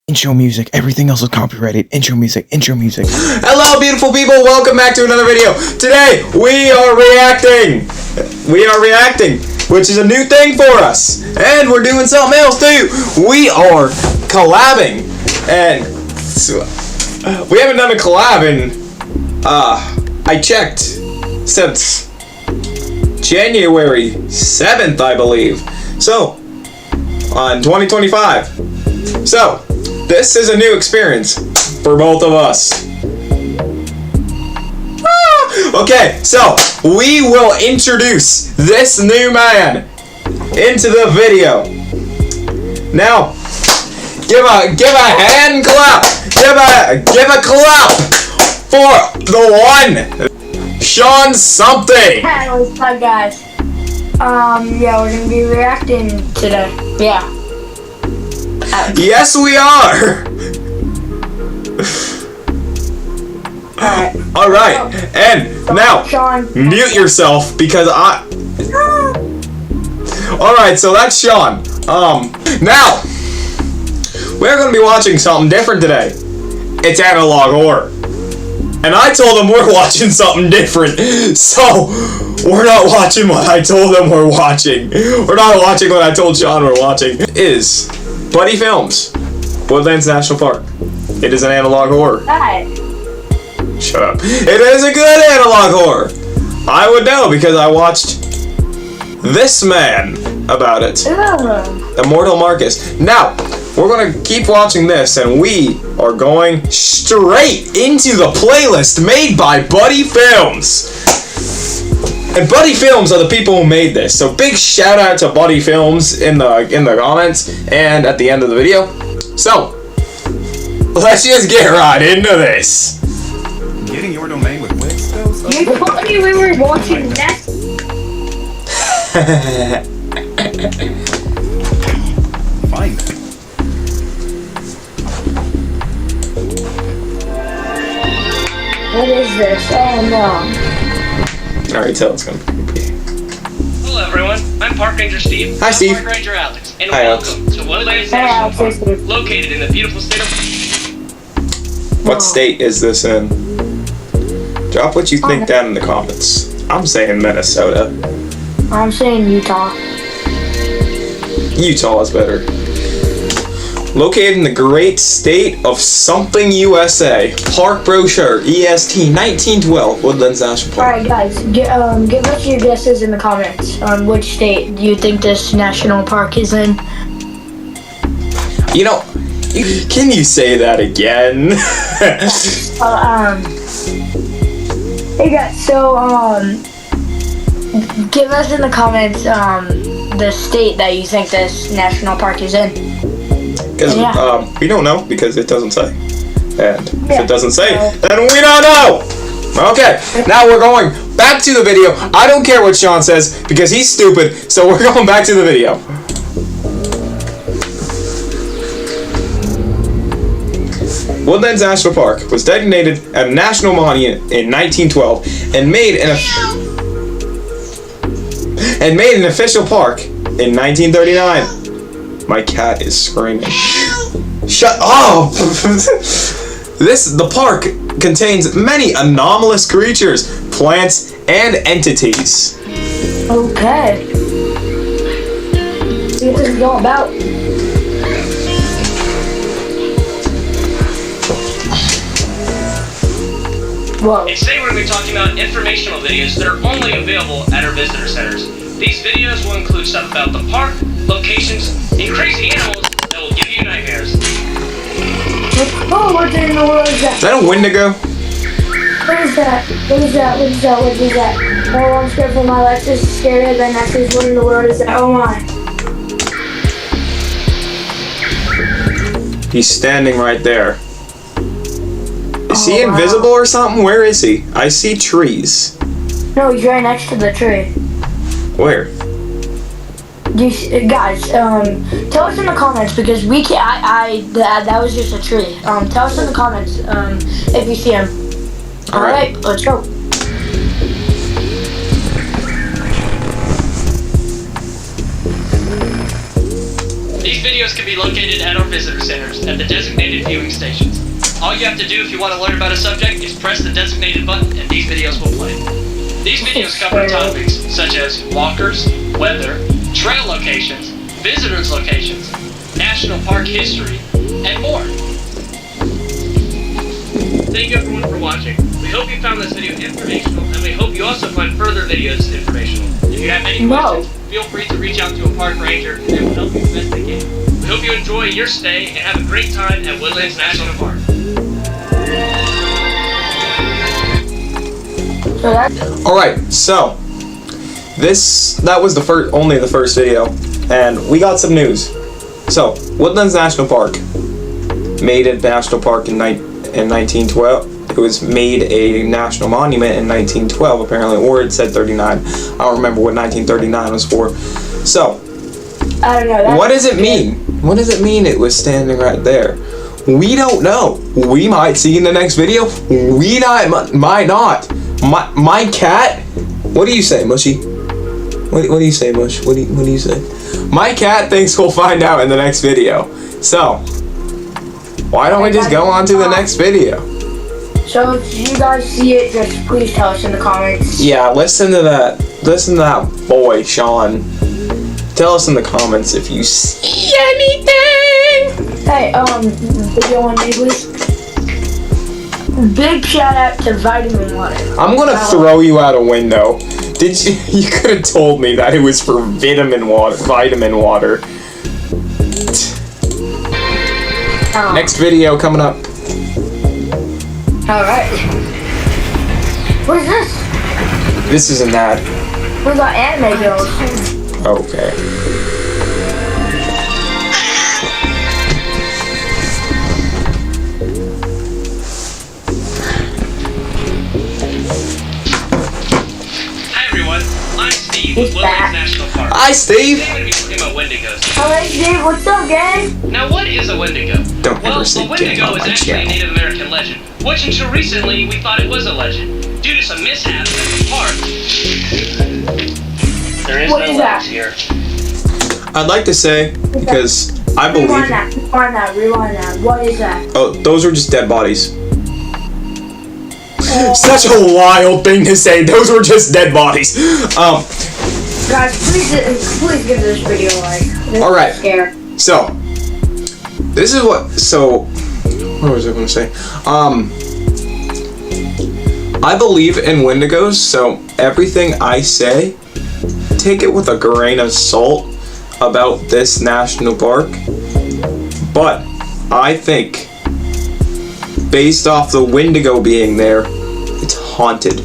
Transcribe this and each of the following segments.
Intro music. Everything else is copyrighted. Intro music. Intro music. Hello, beautiful people. Welcome back to another video. Today, we are reacting. Which is a new thing for us. And we're doing something else, too. We are collabing. And we haven't done a collab in, I checked, since January 7th, I believe. So, on 2025. So, this is a new experience for both of us. Okay, so we will introduce this new man into the video. Now, give a hand clap. Give a clap for the one, Sean something. Hey, what's up, guys? Yeah, we're gonna be reacting today. Yeah. Yes, we are. Alright, and now, mute yourself because Alright, so that's Sean. Now, we're gonna be watching something different today. It's analog horror. And I told them we're watching something different. So, we're not watching what I told them we're watching. We're not watching what I told Sean we're watching. It is Buddy Films, Woodlands National Park. It is an analog horror. Hi. Shut up. It is a good analog horror. I would know because I watched this man about it. Immortal Marcus. Now, we're going to keep watching this and we are going straight into the playlist made by Buddy Films. And Buddy Films are the people who made this. So big shout out to Buddy Films in the comments and at the end of the video. So, let's just get right into this. Getting your domain with Wix though? You told me we were watching that. Find it. What is this? Oh no. I already tell it's gonna be. Hello everyone, I'm Park Ranger Steve. Hi, Steve. Park Ranger Alex, and Hi, Alex. welcome to Woodlands National Park, located in the beautiful state of... What state is this in? Drop what you think down in the comments. I'm saying Minnesota. I'm saying Utah. Utah is better. Located in the great state of something USA. Park brochure, EST 1912, Woodlands National Park. Alright guys, give us your guesses in the comments on which state do you think this national park is in. You know, can you say that again? Hey guys, so give us in the comments the state that you think this national park is in. Because we don't know because it doesn't say. And if it doesn't say, then we don't know! Okay, now we're going back to the video. I don't care what Sean says because he's stupid, so we're going back to the video. Woodlands National Park was designated a national monument in 1912 and made an official park in 1939. My cat is screaming. Shut up! The park contains many anomalous creatures, plants, and entities. Okay. What is this all about? Whoa. And today we're going to be talking about informational videos that are only available at our visitor centers. These videos will include stuff about the park, locations, and crazy animals that will give you nightmares. Oh, what in the world is that? Is that a Wendigo? What is that? What is that? What is that? What is that? Oh, I'm scared for my life. This is scarier than actually. What in the world is that? Oh my. He's standing right there. Is he invisible or something? Where is he? I see trees. No, he's right next to the tree. Where? Guys, tell us in the comments because we can't. That was just a tree. Tell us in the comments if you see him. All right, let's go. These videos can be located at our visitor centers at the designated viewing stations. All you have to do if you want to learn about a subject is press the designated button and these videos will play. These videos cover topics such as walkers, weather, trail locations, visitors locations, national park history, and more. Thank you everyone for watching. We hope you found this video informational, and we hope you also find further videos informational. If you have any questions, feel free to reach out to a park ranger and they will help you investigate. We hope you enjoy your stay and have a great time at Woodlands National Park. Alright, so that was only the first video, and we got some news. So, Woodlands National Park, made a national park in 1912. It was made a national monument in 1912, apparently, or it said 39. I don't remember what 1939 was for. So, I don't know. What does it mean? What does it mean it was standing right there? We don't know. We might see in the next video. We might not. My cat. What do you say, Mushy? What do you say, Mush? What do you say? My cat thinks we'll find out in the next video. So, why don't we just go on to the next video? So if you guys see it, just please tell us in the comments. Yeah, listen to that boy, Sean. Tell us in the comments if you see anything. Hey, video on me, please. Big shout out to vitamin water. I'm gonna throw you out a window. Did you? You could have told me that it was for vitamin water. Next video coming up. Alright. What is this? This is an ad. We got anime girls. Okay. Hi everyone, I'm Steve with Woodlands National Park. Hi, Steve. Today I'm going to be talking about Wendigos. Alright, Steve, what's up, gang? Now, what is a Wendigo? Don't Well, ever say a Wendigo gang on is my actually a channel. Native American legend, which until recently we thought it was a legend. Due to some mishaps at the park, there is What no is legs that? here. I'd like to say, because I Rewind believe. that. What is that? Oh, those are just dead bodies. Such a wild thing to say. Those were just dead bodies. Guys, please give this video a like. All right. Scared. So, this is what. So, what was I going to say? I believe in Wendigos, so everything I say, take it with a grain of salt about this national park. But I think, based off the Wendigo being there, it's haunted.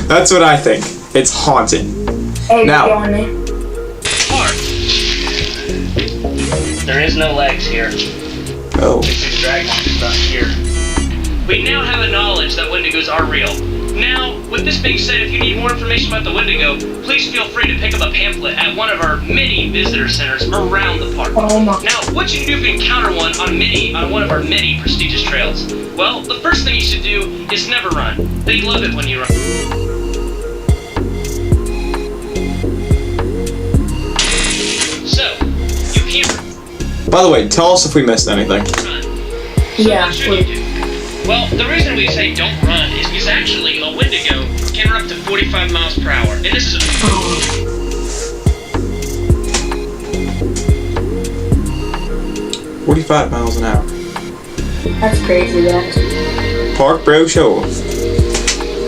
That's what I think. It's haunted. Hey, Now- video on me. Park. There is no legs here. Oh. This drag mark is not here. We now have a knowledge that Wendigos are real. Now, with this being said, if you need more information about the Wendigo, please feel free to pick up a pamphlet at one of our many visitor centers around the park. Oh my. Now, what you can do if you encounter one on one of our many prestigious trails? Well, the first thing you should do is never run. They love it when you run. So, you can't By the way, tell us if we missed anything. run. Yeah, What should you do? Well, the reason we say don't run is because actually a Wendigo can run up to 45 miles per hour. And this is a 45 miles an hour. That's crazy, that. Park Bro Show.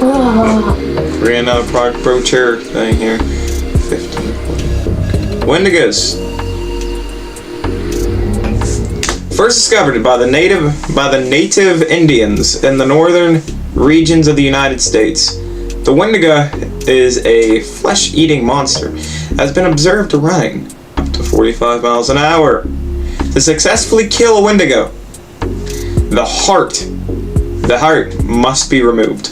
Oh. We're in a Park Bro chair thing here. 15. Wendigos. First discovered by the native Indians in the northern regions of the United States. The Wendigo is a flesh-eating monster that has been observed running up to 45 miles an hour. To successfully kill a Wendigo, the heart must be removed.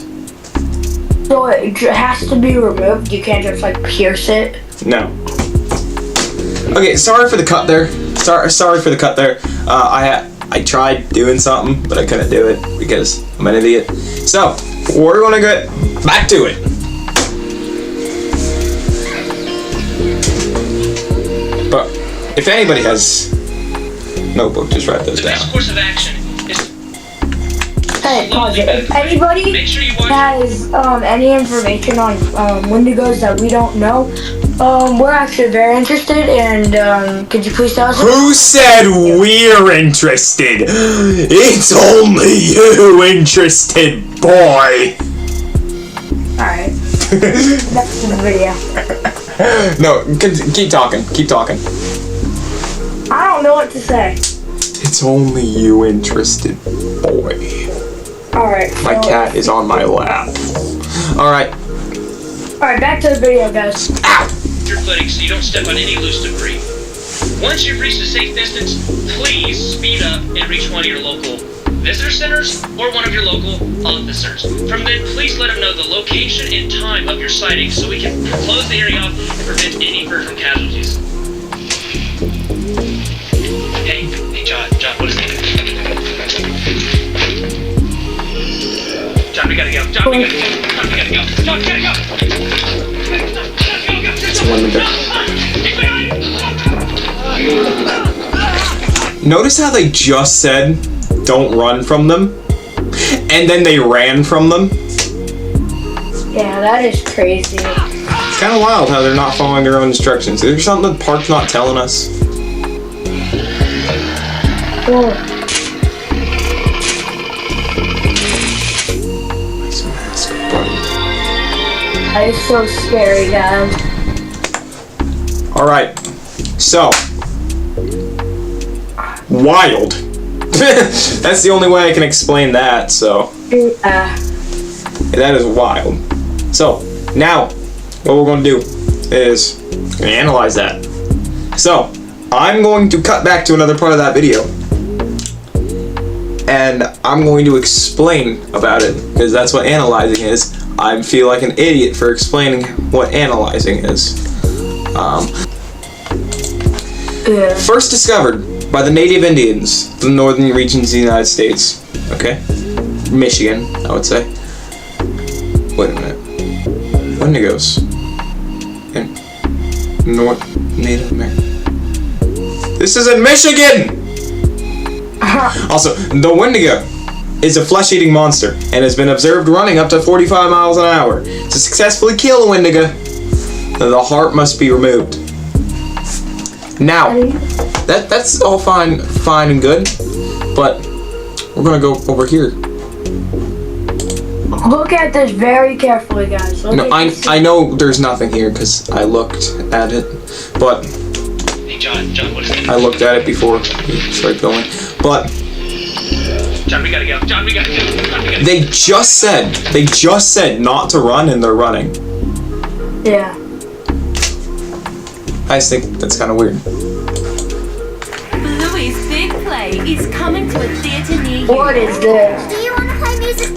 So it has to be removed. You can't just like pierce it. No. Okay, sorry for the cut there. Sorry for the cut there. I tried doing something, but I couldn't do it because I'm an idiot. So we're gonna get back to it. If anybody has notebook, just write those The down. best course of action is Hey, pause it. If anybody make sure you watch has any information on Wendigos that we don't know, we're actually very interested, and could you please tell us? Who said we're interested? It's only you interested, boy. Alright. That's the video. No, keep talking. Keep talking. I don't know what to say. It's only you interested, boy. Alright. My cat is on my lap. Alright. Alright, back to the video, guys. your footing so you don't step on any loose debris. Once you've reached a safe distance, please speed up and reach one of your local visitor centers or one of your local officers. From then, please let them know the location and time of your sighting so we can close the area off and prevent any further casualties. Hey, John, what is it? John, we gotta go. John, we gotta go. It's one of the... Notice how they just said, don't run from them, and then they ran from them? Yeah, that is crazy. It's kind of wild how they're not following their own instructions. Is there something the park's not telling us? Cool. Nice mask, buddy. That is so scary, guys. Alright, so... wild. That's the only way I can explain that, so... that is wild. So, now, what we're going to do is analyze that. So, I'm going to cut back to another part of that video. And I'm going to explain about it, because that's what analyzing is. I feel like an idiot for explaining what analyzing is. First discovered by the native Indians in the northern regions of the United States. Okay? Michigan, I would say. Wait a minute. Wendigos. In North Native America. This is in Michigan! Also, the Wendigo is a flesh-eating monster and has been observed running up to 45 miles an hour. To successfully kill a Wendigo, the heart must be removed. Now, that's all fine and good, but we're gonna go over here. Look at this very carefully, guys. No, I know there's nothing here because I looked at it, but Hey, John, what is it? I looked at it before we started going. But John, we gotta go. they just said not to run, and they're running. Yeah. I just think that's kind of weird. Bluey's big play is coming to a theater near you. What is this? Do you want to play music?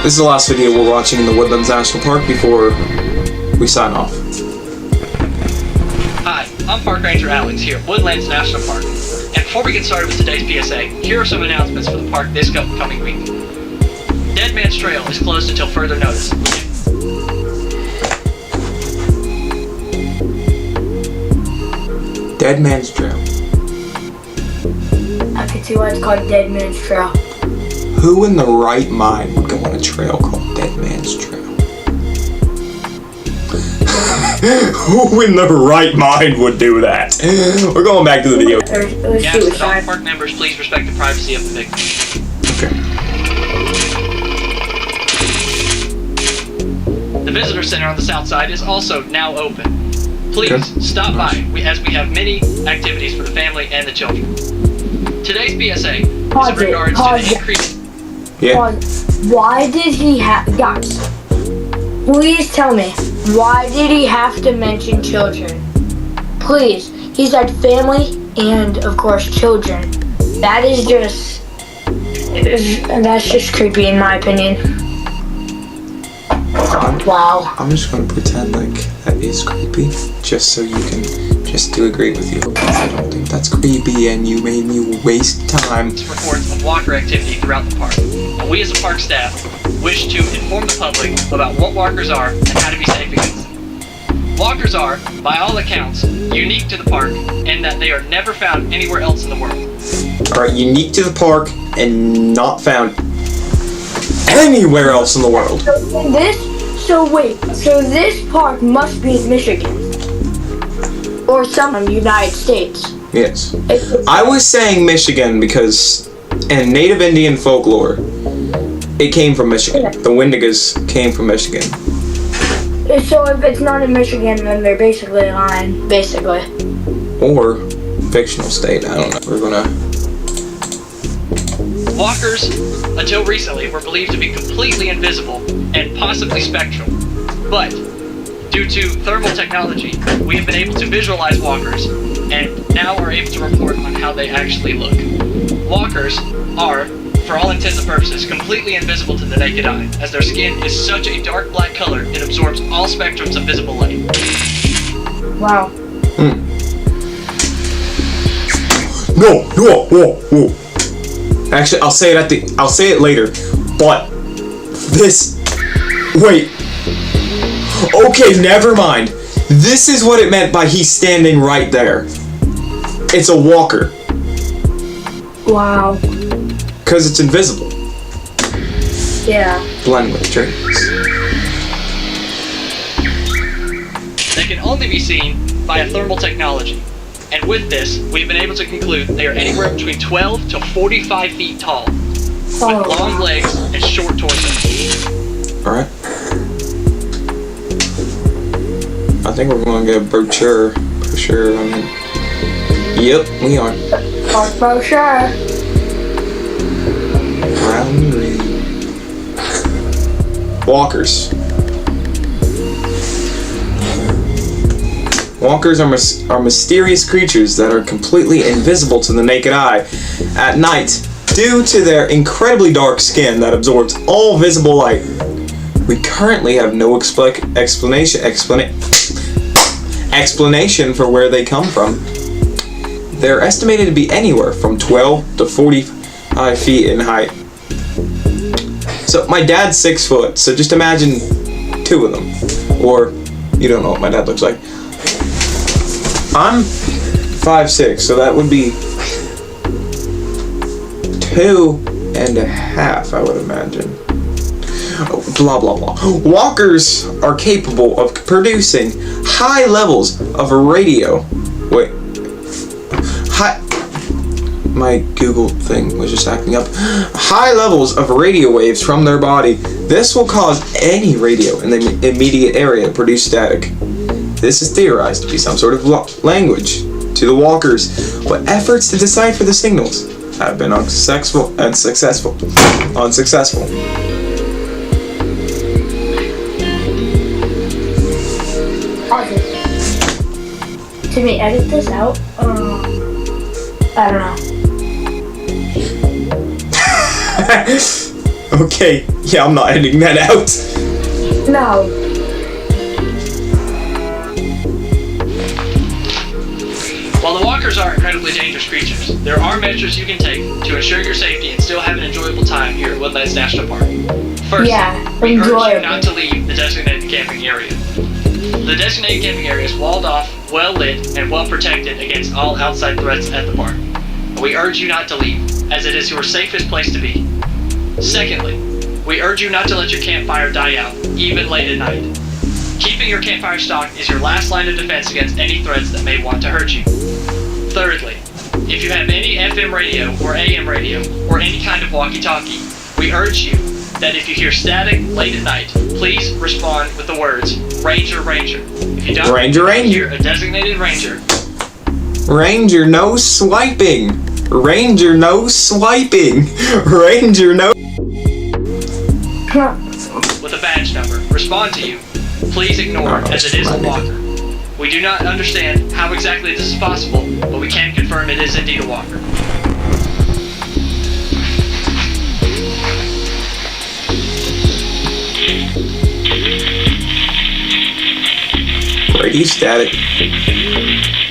This is the last video we're watching in the Woodlands National Park before we sign off. Hi, I'm Park Ranger Alex here at Woodlands National Park. And before we get started with today's PSA, here are some announcements for the park this coming week. Dead Man's Trail is closed until further notice. Dead Man's Trail. I can see why it's called Dead Man's Trail. Who in the right mind would go on a trail called Dead Man's Trail? Who in the right mind would do that? We're going back to the video. Yes, and all park members, please respect the privacy of the victim. Okay. The visitor center on the south side is also now open. Please stop by, as we have many activities for the family and the children. Today's PSA is in regards to the increase. Yeah. Why did he have, guys, please tell me, why did he have to mention children? Please, he said family and, of course, children. That is just, that's just creepy in my opinion. Wow. I'm just gonna pretend like that is creepy, just so you can, just to agree with you. I don't think that's creepy, and you made me waste time. Reports of walker activity throughout the park. And we as a park staff wish to inform the public about what walkers are and how to be safe against them. Walkers are, by all accounts, unique to the park in that they are never found anywhere else in the world. Alright, unique to the park and not found anywhere else in the world. So this park must be in Michigan. Or some United States. Yes. I was saying Michigan because in Native Indian folklore, it came from Michigan. The Wendigas came from Michigan. So if it's not in Michigan, then they're basically lying. Basically. Or fictional state, I don't know. We're gonna... Walkers, until recently, were believed to be completely invisible and possibly spectral. But, due to thermal technology, we have been able to visualize walkers and now are able to report on how they actually look. Walkers are, for all intents and purposes, completely invisible to the naked eye, as their skin is such a dark black color it absorbs all spectrums of visible light. Wow. No. Actually, I'll say it later. But this. Wait. Okay, never mind. This is what it meant by he's standing right there. It's a walker. Wow. Because it's invisible. Yeah. Blend with trees. They can only be seen via thermal technology. And with this, we've been able to conclude they are anywhere between 12 to 45 feet tall, with long legs and short torsos. Alright. I think we're going to get a brochure. Brochure, I mean. Yep, we are. Brochure. Brown and red. Walkers. Walkers are mysterious creatures that are completely invisible to the naked eye at night due to their incredibly dark skin that absorbs all visible light. We currently have no explanation for where they come from. They're estimated to be anywhere from 12 to 45 feet in height. So my dad's 6 foot, so just imagine 2 of them. Or, you don't know what my dad looks like. I'm 5'6", so that would be 2.5, I would imagine. Blah blah blah. Walkers are capable of producing high levels of radio. Wait. My Google thing was just acting up. High levels of radio waves from their body. This will cause any radio in the immediate area to produce static. This is theorized to be some sort of language to the walkers, but efforts to decipher the signals have been unsuccessful. Can we edit this out? I don't know. Okay, yeah, I'm not editing that out. No. While the walkers are incredibly dangerous creatures, there are measures you can take to ensure your safety and still have an enjoyable time here at Woodlands National Park. First, we urge you not to leave the designated camping area. The designated camping area is walled off, well lit, and well protected against all outside threats at the park. We urge you not to leave, as it is your safest place to be. Secondly, we urge you not to let your campfire die out, even late at night. Keeping your campfire stocked is your last line of defense against any threats that may want to hurt you. Thirdly, if you have any FM radio or AM radio or any kind of walkie-talkie, we urge you that if you hear static late at night, please respond with the words, Ranger, Ranger. If you don't hear a designated ranger, Ranger, no swiping! Ranger, no swiping! Ranger, no... with a badge number, respond to you. Please ignore it, as it is a walker. We do not understand how exactly this is possible, but we can confirm it is indeed a walker. Radio static.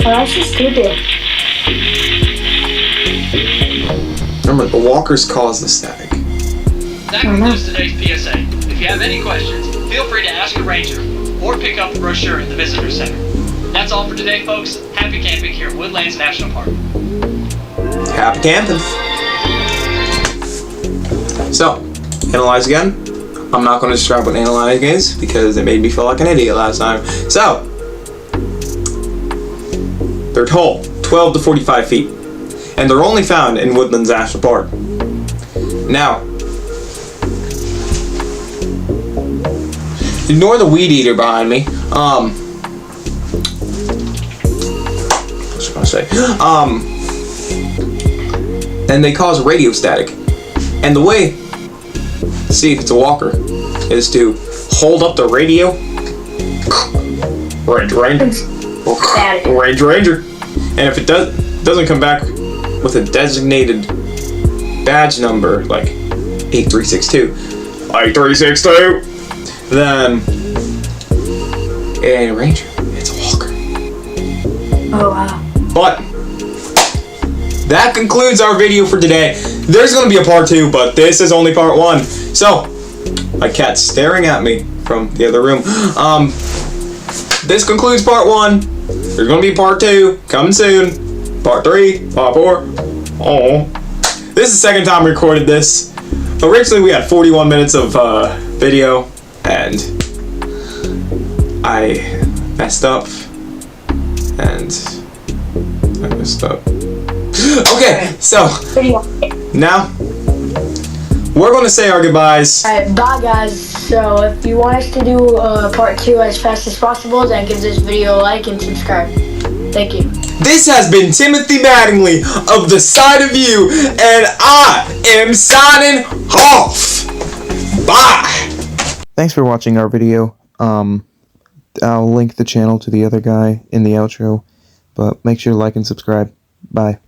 Oh, that's just stupid. Remember, the walkers cause the static. That concludes today's PSA. If you have any questions, feel free to ask a ranger or pick up the brochure in the visitor center. That's all for today, folks. Happy camping here at Woodlands National Park. Happy camping. So, analyze again. I'm not going to describe what analyze is because it made me feel like an idiot last time. So, they're tall, 12 to 45 feet, and they're only found in Woodlands National Park. Now, ignore the weed eater behind me. What was I gonna say? And they cause radio static. And the way to see if it's a walker is to hold up the radio. Ranger. And if it doesn't come back with a designated badge number, like 8362, then it ain't a ranger, it's a walker. Oh wow. But that concludes our video for today. There's going to be a part 2, but this is only part 1. So, my cat's staring at me from the other room. This concludes part 1. There's going to be part 2 coming soon. Part 3, part 4. Oh, this is the second time we recorded this. Originally, we had 41 minutes of video, and I messed up. Okay, so now we're going to say our goodbyes. Alright, bye guys. So if you want us to do part 2 as fast as possible, then give this video a like and subscribe. Thank you. This has been Timothy Mattingly of The Side of You, and I am signing off. Bye. Thanks for watching our video. I'll link the channel to the other guy in the outro, but make sure to like and subscribe. Bye.